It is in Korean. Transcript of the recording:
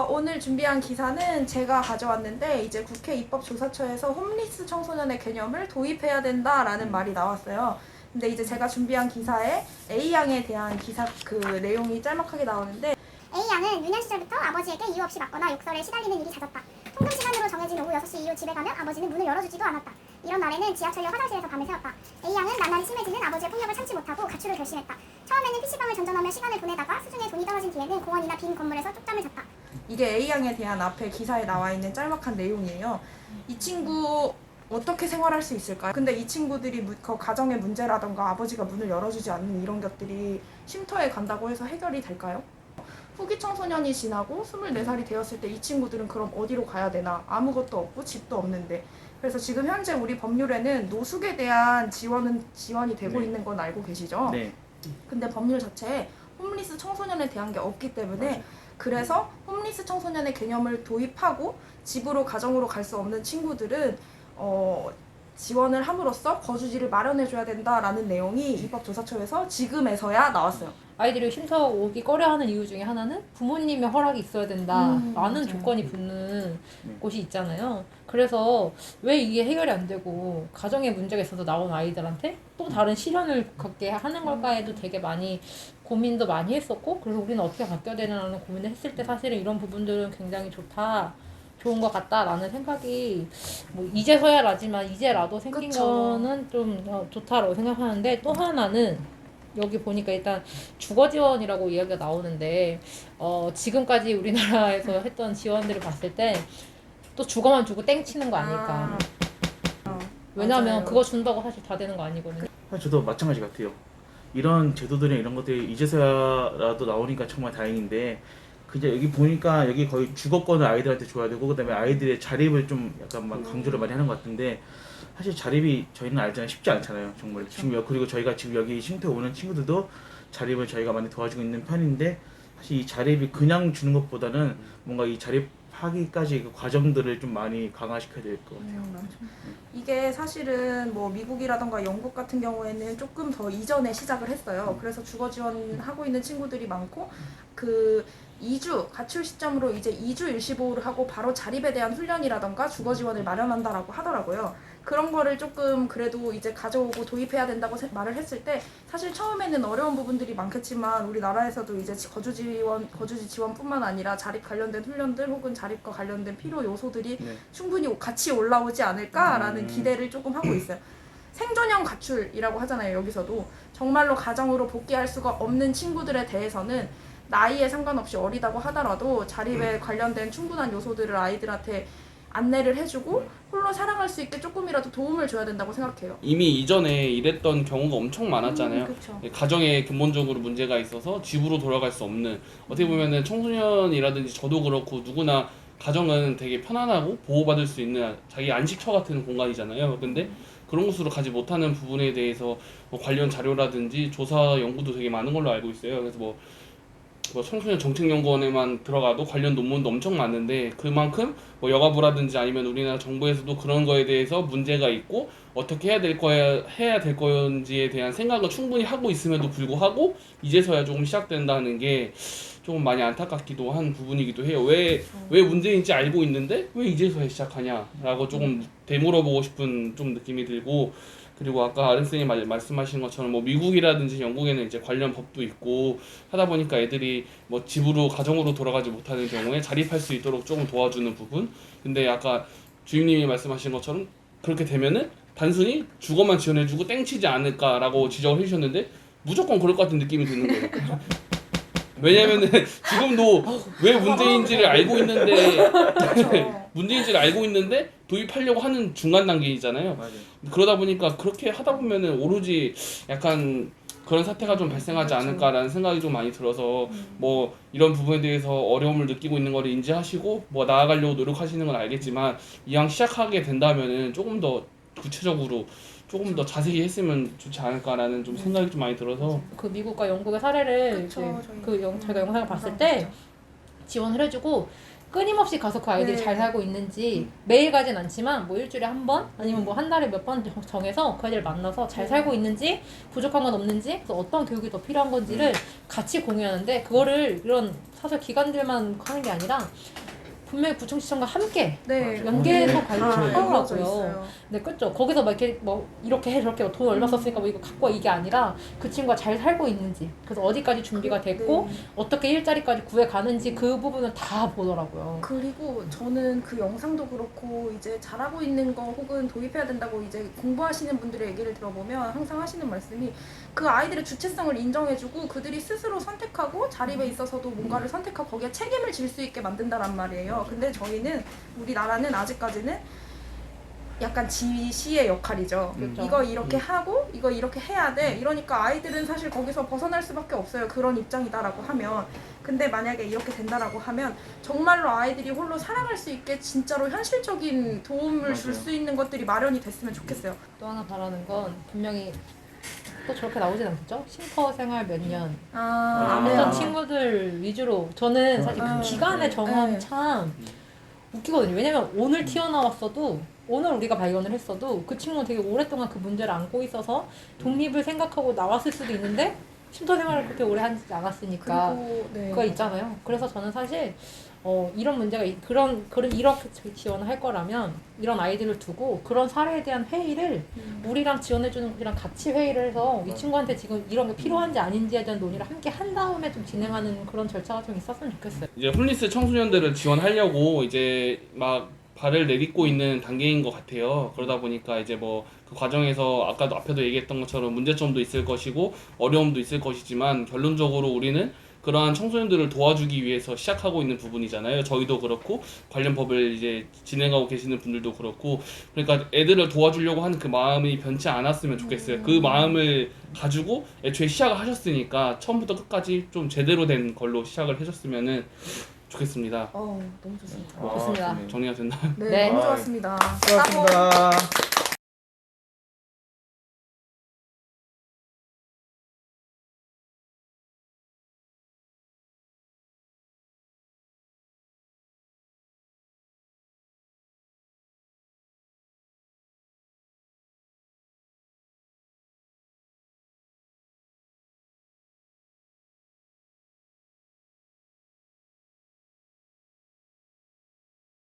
오늘 준비한 기사는 제가 가져왔는데 이제 국회 입법조사처에서 홈리스 청소년의 개념을 도입해야 된다라는 말이 나왔어요. 근데 이제 제가 준비한 기사에 A양에 대한 기사 그 내용이 짤막하게 나오는데 A양은 유년 시절부터 아버지에게 이유 없이 맞거나 욕설에 시달리는 일이 잦았다. 통금 시간으로 정해진 오후 6시 이후 집에 가면 아버지는 문을 열어주지도 않았다. 이런 날에는 지하철역 화장실에서 밤을 새웠다. A양은 나날이 심해지는 아버지의 폭력을 참지 못하고 가출을 결심했다. 처음에는 PC방을 전전하며 시간을 보내다가 수중에 돈이 떨어진 뒤에는 공원이나 빈 건물에서 쪽잠을 잤다. 이게 A양에 대한 앞에 기사에 나와 있는 짤막한 내용이에요. 이 친구 어떻게 생활할 수 있을까요? 근데 이 친구들이 그 가정의 문제라던가 아버지가 문을 열어주지 않는 이런 것들이 쉼터에 간다고 해서 해결이 될까요? 후기 청소년이 지나고 24살이 되었을 때 이 친구들은 그럼 어디로 가야 되나? 아무것도 없고 집도 없는데. 그래서 지금 현재 우리 법률에는 노숙에 대한 지원이 되고 있는 건 알고 계시죠? 네. 근데 법률 자체에 홈리스 청소년에 대한 게 없기 때문에 맞아요. 그래서 홈리스 청소년의 개념을 도입하고 집으로 가정으로 갈 수 없는 친구들은 지원을 함으로써 거주지를 마련해줘야 된다라는 내용이 입법조사처에서 지금에서야 나왔어요. 아이들이 쉼터 오기 꺼려하는 이유 중에 하나는 부모님의 허락이 있어야 된다라는 맞아요. 조건이 붙는 네. 곳이 있잖아요. 그래서 왜 이게 해결이 안 되고 가정에 문제가 있어서 나온 아이들한테 또 다른 시련을 겪게 하는 걸까에도 되게 많이 고민도 많이 했었고, 그래서 우리는 어떻게 바뀌어야 되나라는 고민을 했을 때 사실은 이런 부분들은 굉장히 좋은 것 같다라는 생각이 뭐 이제서야라지만 이제라도 생긴 그쵸. 거는 좀 좋다라고 생각하는데, 또 하나는 여기 보니까 일단 주거 지원이라고 이야기가 나오는데 지금까지 우리나라에서 했던 지원들을 봤을 때 또 주거만 주고 땡치는 거 아닐까. 왜냐하면 맞아요. 그거 준다고 사실 다 되는 거 아니거든요. 사실 저도 마찬가지 같아요. 이런 제도들이나 이런 것들이 이제서야라도 나오니까 정말 다행인데, 그냥 여기 보니까 여기 거의 주거권을 아이들한테 줘야 되고, 그다음에 아이들의 자립을 좀 약간 막 강조를 많이 하는 것 같은데, 사실 자립이 저희는 알잖아요, 쉽지 않잖아요, 정말. 지금 그리고 저희가 지금 여기 쉼터에 오는 친구들도 자립을 저희가 많이 도와주고 있는 편인데, 사실 이 자립이 그냥 주는 것보다는 뭔가 이 자립하기까지 그 과정들을 좀 많이 강화시켜야 될 것 같아요. 이게 사실은 뭐 미국이라던가 영국 같은 경우에는 조금 더 이전에 시작을 했어요. 그래서 주거 지원하고 있는 친구들이 많고 그 2주 가출 시점으로 이제 2주 일시보호를 하고 바로 자립에 대한 훈련이라던가 주거 지원을 마련한다라고 하더라고요. 그런 거를 조금 그래도 이제 가져오고 도입해야 된다고 말을 했을 때 사실 처음에는 어려운 부분들이 많겠지만 우리나라에서도 이제 거주지 지원뿐만 아니라 자립 관련된 훈련들 혹은 자립과 관련된 필요 요소들이 네. 충분히 같이 올라오지 않을까라는 기대를 조금 하고 있어요. 생존형 가출이라고 하잖아요. 여기서도 정말로 가정으로 복귀할 수가 없는 친구들에 대해서는 나이에 상관없이 어리다고 하더라도 자립에 관련된 충분한 요소들을 아이들한테 안내를 해주고 홀로 살아갈 수 있게 조금이라도 도움을 줘야 된다고 생각해요. 이미 이전에 이랬던 경우가 엄청 많았잖아요. 그쵸. 가정에 근본적으로 문제가 있어서 집으로 돌아갈 수 없는, 어떻게 보면은 청소년이라든지 저도 그렇고 누구나 가정은 되게 편안하고 보호받을 수 있는 자기 안식처 같은 공간이잖아요. 근데 그런 곳으로 가지 못하는 부분에 대해서 뭐 관련 자료라든지 조사 연구도 되게 많은 걸로 알고 있어요. 그래서 뭐 청소년 정책연구원에만 들어가도 관련 논문도 엄청 많은데, 그만큼 뭐 여가부라든지 아니면 우리나라 정부에서도 그런 거에 대해서 문제가 있고 어떻게 해야 될 건지에 대한 생각을 충분히 하고 있음에도 불구하고 이제서야 조금 시작된다는 게 조금 많이 안타깝기도 한 부분이기도 해요. 왜 문제인지 알고 있는데 왜 이제서야 시작하냐라고 조금 되물어보고 싶은 좀 느낌이 들고, 그리고 아까 아름쌤이 말씀하신 것처럼 뭐 미국이라든지 영국에는 이제 관련 법도 있고 하다 보니까 애들이 뭐 집으로 가정으로 돌아가지 못하는 경우에 자립할 수 있도록 조금 도와주는 부분. 근데 아까 주임님이 말씀하신 것처럼 그렇게 되면은 단순히 주거만 지원해주고 땡치지 않을까라고 지적을 해주셨는데, 무조건 그럴 것 같은 느낌이 드는 거예요. 왜냐면은 지금도 왜 문제인지를 알고 있는데 문제인지를 알고 있는데 도입하려고 하는 중간 단계이잖아요. 맞아요. 그러다 보니까 그렇게 하다 보면은 오로지 약간 그런 사태가 좀 발생하지 않을까라는 생각이 좀 많이 들어서, 뭐 이런 부분에 대해서 어려움을 느끼고 있는 걸 인지하시고 뭐 나아가려고 노력하시는 건 알겠지만, 이왕 시작하게 된다면은 조금 더 구체적으로 조금 더 자세히 했으면 좋지 않을까라는 좀 생각이 좀 많이 들어서. 그 미국과 영국의 사례를 그쵸, 이제 저희. 저희가 영상을 봤을 때 지원을 해주고, 끊임없이 가서 그 아이들이 네. 잘 살고 있는지 매일 가진 않지만 뭐 일주일에 한 번 아니면 뭐 한 달에 몇 번 정해서 그 아이들 만나서 잘 살고 있는지 부족한 건 없는지 그래서 어떤 교육이 더 필요한 건지를 같이 공유하는데 그거를 이런 사설 기관들만 하는 게 아니라 분명히 구청시청과 함께 네. 연계해서 다 관리를 이루어져 하더라고요. 있어요. 네, 그죠. 거기서 막 이렇게 뭐 이렇게 해 저렇게 돈 얼마 썼으니까 뭐 이거 갖고 와 이게 아니라 그 친구가 잘 살고 있는지 그래서 어디까지 준비가 됐고 네. 어떻게 일자리까지 구해 가는지 그 부분을 다 보더라고요. 그리고 저는 그 영상도 그렇고 이제 잘하고 있는 거 혹은 도입해야 된다고 이제 공부하시는 분들의 얘기를 들어보면 항상 하시는 말씀이 그 아이들의 주체성을 인정해주고 그들이 스스로 선택하고 자립에 있어서도 뭔가를 선택하고 거기에 책임을 질 수 있게 만든다란 말이에요. 근데 저희는 우리나라는 아직까지는 약간 지시의 역할이죠. 그렇죠. 이거 이렇게 하고 이거 이렇게 해야 돼. 이러니까 아이들은 사실 거기서 벗어날 수밖에 없어요. 그런 입장이다라고 하면. 근데 만약에 이렇게 된다라고 하면 정말로 아이들이 홀로 살아갈 수 있게 진짜로 현실적인 도움을 줄 맞아요. 수 있는 것들이 마련이 됐으면 좋겠어요. 또 하나 바라는 건 분명히 또 저렇게 나오진 않겠죠? 싱커 생활 몇 년 아, 했던 네. 친구들 위주로 저는 사실 그 아, 기간의 네. 경험이 네. 참 웃기거든요. 왜냐면 오늘 튀어나왔어도 오늘 우리가 발견을 했어도 그 친구는 되게 오랫동안 그 문제를 안고 있어서 독립을 생각하고 나왔을 수도 있는데 쉼터 생활을 그렇게 오래 하지 않았으니까 그리고 네. 그거 있잖아요. 그래서 저는 사실 이런 문제가 그런 이렇게 지원을 할 거라면 이런 아이들을 두고 그런 사례에 대한 회의를 우리랑 지원해주는 분이랑 같이 회의를 해서 이 친구한테 지금 이런 게 필요한지 아닌지에 대한 논의를 함께 한 다음에 좀 진행하는 그런 절차가 좀 있었으면 좋겠어요. 이제 홈리스 청소년들을 지원하려고 이제 막 발을 내딛고 있는 단계인 것 같아요. 그러다 보니까 이제 뭐 그 과정에서 아까도 앞에도 얘기했던 것처럼 문제점도 있을 것이고 어려움도 있을 것이지만 결론적으로 우리는 그러한 청소년들을 도와주기 위해서 시작하고 있는 부분이잖아요. 저희도 그렇고 관련 법을 이제 진행하고 계시는 분들도 그렇고 그러니까 애들을 도와주려고 하는 그 마음이 변치 않았으면 좋겠어요. 그 마음을 가지고 애초에 시작을 하셨으니까 처음부터 끝까지 좀 제대로 된 걸로 시작을 해줬으면은 좋겠습니다. 너무 좋습니다. 와, 좋습니다. 좋네요. 정리가 됐나요? 네, 네. 너무 좋았습니다. 수고하셨습니다.